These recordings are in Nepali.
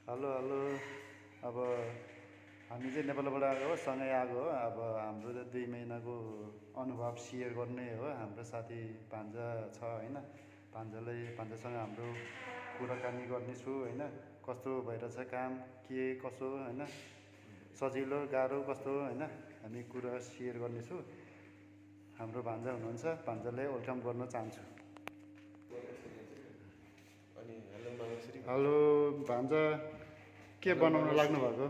Hello hello. अब हामी चाहिँ नेपालबाट आएको हो, सँगै आएको हो। अब हाम्रो त 2 महिनाको अनुभव सेयर गर्ने हो। हाम्रो साथी भान्जा छ होइन, भान्जासँग हाम्रो कुराकानी गर्नेछु होइन। कस्तो भइरहेछ काम, के कसो होइन, सजिलो गाह्रो कस्तो होइन, हामी कुरा सेयर गर्नेछु। हाम्रो भान्जा हुनुहुन्छ, भान्जालाई वेलकम गर्न चाहन्छु। अनि हेलो मानसरी। हेलो भान्जा, के हेलो बनाउन मानसरी। लाग्नु भएको?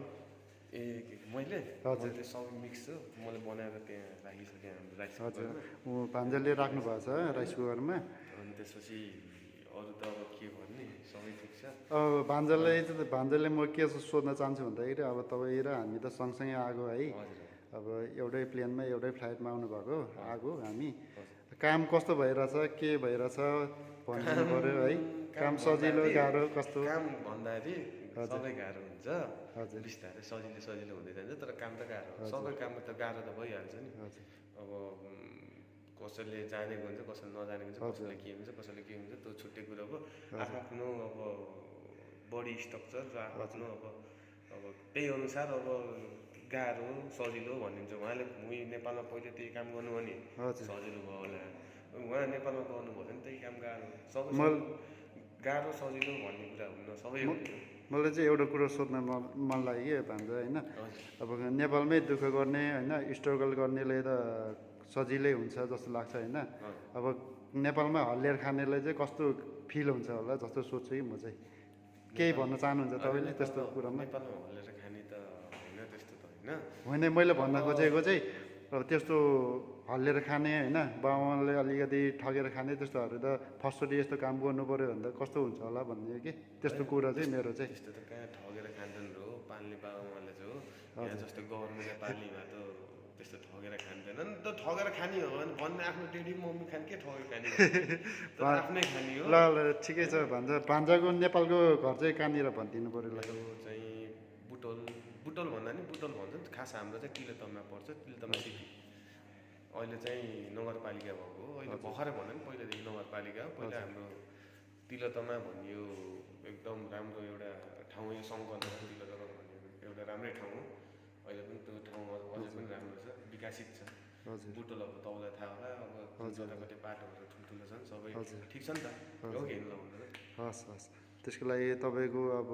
मैले हजुर। मैले सबै मिक्स छु, मैले बनाएर त्यहाँ राखिसकेँ हाम्रो राइस हजुर, कुकरमा। भान्जाले राख्नु भएको छ राइस कुकरमा। अनि त्यसपछि अरू त अब के भन्ने, सबै ठिक छ। भान्जाले म के सोध्न चाहन्छु भन्दाखेरि, अब तपाईँ र हामी त सँगसँगै आएको है। हजुर अब एउटै प्लेनमा एउटै फ्लाइटमा आउनुभएको आएको हामी। हजुर। काम कस्तो भइरहेछ, के भइरहेछ भनिदिनु पऱ्यो है। काम सजिलो गाह्रो कस्तो? काम भन्दाखेरि हजुर। सबै गाह्रो हुन्छ। हजुर। बिस्तारै सजिलो हुँदै जान्छ, तर काम त गाह्रो हो। हजुर। सबै काममा त गाह्रो त भइहाल्छ नि। हजुर। अब कसैले जानेको हुन्छ, कसैले नजानेको हुन्छ, हजुर। कसैले के हुन्छ, कसैले के हुन्छ, त्यो छुट्टै कुरो हो। हजुर। आफ्नो अब बडी स्ट्रक्चर र आफ्नो अब त्यही अनुसार अब गाह्रो सजिलो भनिन्छ। उहाँले नेपालमा पहिले त्यही काम गर्नु भने हजुर। सजिलो भयो होला, उहाँ नेपालमा गर्नुभयो भने त्यही काम गाह्रो। सबै म- गाह्रो सजिलो भन्ने कुरा हुन्न, सबै हुन्छ। मलाई चाहिँ एउटा कुरो सोध्न मन लाग्यो कि भान्जा होइन। हजुर। अब नेपालमै दुःख गर्ने होइन, स्ट्रगल गर्नेले त सजिलै हुन्छ जस्तो लाग्छ होइन। अब नेपालमा हल्लिएर खानेलाई चाहिँ कस्तो फिल हुन्छ होला जस्तो सोध्छु कि म चाहिँ। केही भन्न चाहनुहुन्छ तपाईँले त्यस्तो कुरामा? नेपालमा हल्लेर खाने त होइन, त्यस्तो त होइन। होइन, मैले भन्न खोजेको चाहिँ अब त्यस्तो हल्लिएर खाने होइन, बाउआमाले अलिकति ठगेर खाने त्यस्तोहरू त फर्स्टचोटि यस्तो काम गर्नु पऱ्यो भने त कस्तो हुन्छ होला भन्ने कि त्यस्तो कुरा चाहिँ मेरो चाहिँ। त्यस्तो त कहाँ ठगेर खाँदैन हो, पाल्ने बाबुआमाले चाहिँ हो। यहाँ जस्तो गभर्मेन्ट नेपालीमा त त्यस्तो ठगेर खाँदैनन्। त ठगेर खाने हो भने भन्ने आफ्नो ड्याडी मम्मी खाने, के ठगेर खाने हो? तर आफ्नै खाने हो। ल ल ठिकै छ। भान्जाको नेपालको घर चाहिँ कहाँनिर भनिदिनु पऱ्यो ल। मेरो चाहिँ बुटोल भन्दा नि बुटोल भन्छ नि, खास हाम्रो चाहिँ तिलोत्तमा पर्छ, तिलोत्तमा सिटी। अहिले चाहिँ नगरपालिका भएको हो। अहिले भर्खरै भन्दा नि पहिलादेखि नगरपालिका हो। पहिला हाम्रो तिलोत्तमा भन्ने यो एकदम राम्रो एउटा ठाउँ, यो शङ्करनगर तिलोत्तमा भन्ने एउटा राम्रै ठाउँ हो। अहिले पनि त्यो ठाउँ अझै पनि राम्रो छ, विकसित छ। हजुर। बुटोल अब तपाईँलाई थाहा होला, अब जताकतै बाटोहरू ठुल्ठुलो छन्, सबै ठिक छ नि त, हो कि होइन भन्नु? हस् हस्, त्यसको लागि तपाईँको अब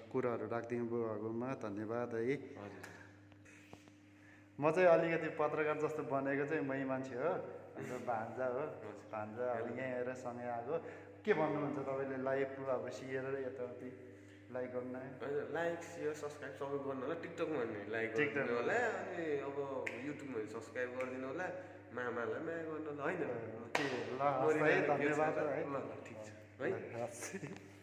कुराहरू राखिदिनु भएकोमा धन्यवाद है। हजुर। म चाहिँ अलिकति पत्रकार जस्तो बनेको चाहिँ मै मान्छे हो, हाम्रो भान्जा हो। भान्जा अब यहीँ आएर सँगै आएको। के भन्नुहुन्छ तपाईँले? लाइभ अब सिएर यताउति लाइक गर्न? होइन, लाइक सेयर सब्सक्राइब सबै गर्नु होला। टिकटकमा भने लाइक गरिदिनु होला, अनि अब युट्युबमा भने सब्सक्राइब गरिदिनु होला, मामालाई माया गर्नु होला होइन। ल हस् है, धन्यवाद है। ल ठिक छ है। हस्।